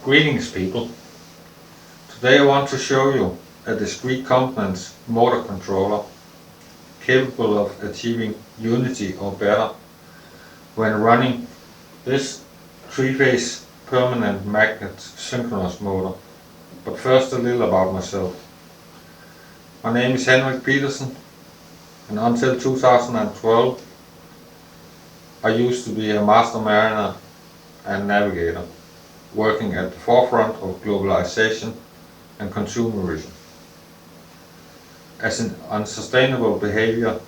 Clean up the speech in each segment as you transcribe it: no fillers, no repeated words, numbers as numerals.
Greetings people. Today I want to show you a discrete components motor controller capable of achieving unity or better when running this three-phase permanent magnet synchronous motor. But first a little about myself. My name is Henrik Petersen, and until 2012 I used to be a master mariner and navigator, working at the forefront of globalization and consumerism as an unsustainable behavior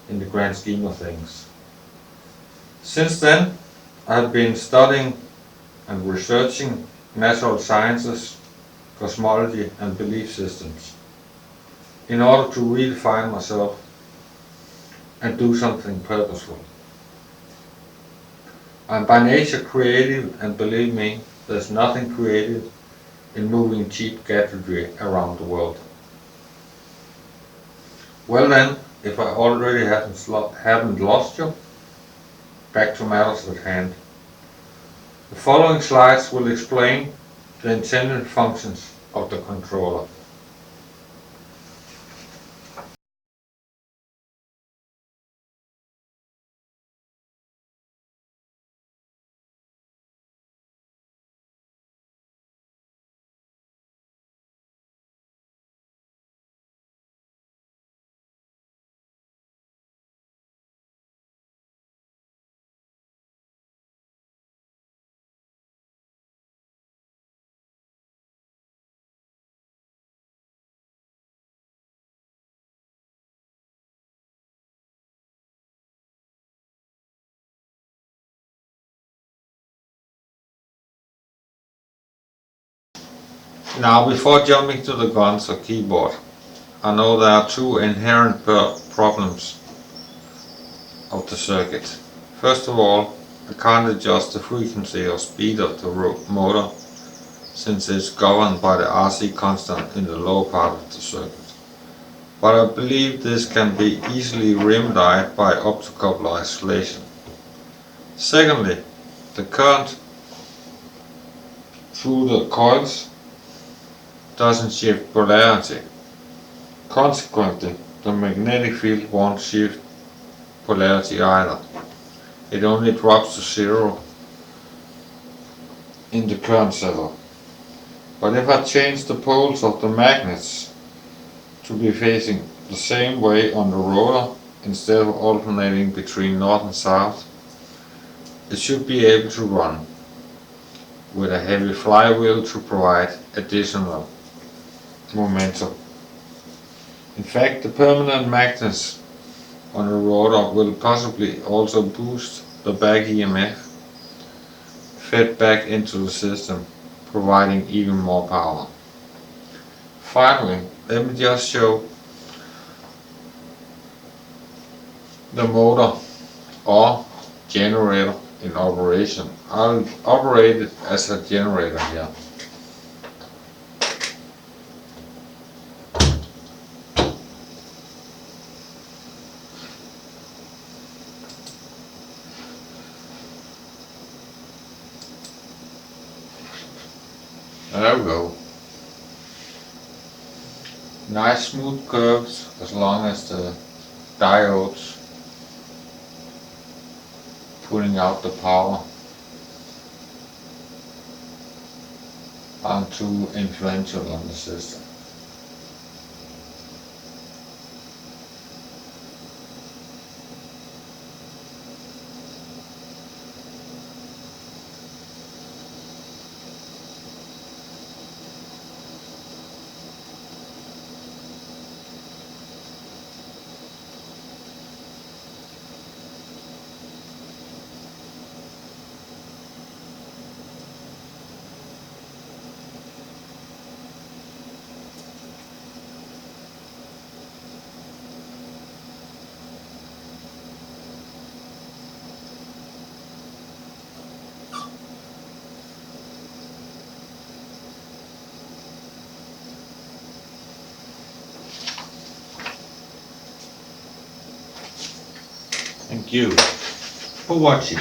in the grand scheme of things. Since then, I have been studying and researching natural sciences, cosmology and belief systems in order to redefine myself and do something purposeful. I'm by nature creative, and believe me, there's nothing creative in moving cheap gadgetry around the world. Well then, if I already haven't lost you, back to matters at hand. The following slides will explain the intended functions of the controller. Now, before jumping to the guns or keyboard, I know there are two inherent problems of the circuit. First of all, I can't adjust the frequency or speed of the motor since it's governed by the RC constant in the lower part of the circuit. But I believe this can be easily remedied by optocoupled isolation. Secondly, the current through the coils doesn't shift polarity. Consequently, the magnetic field won't shift polarity either. It only drops to zero in the current setup. But if I change the poles of the magnets to be facing the same way on the rotor instead of alternating between north and south, it should be able to run with a heavy flywheel to provide additional momentum. In fact, the permanent magnets on the rotor will possibly also boost the back EMF fed back into the system, providing even more power. Finally, let me just show the motor or generator in operation. I'll operate it as a generator here. There we go. Nice smooth curves as long as the diodes putting out the power aren't too influential on the system. Thank you for watching.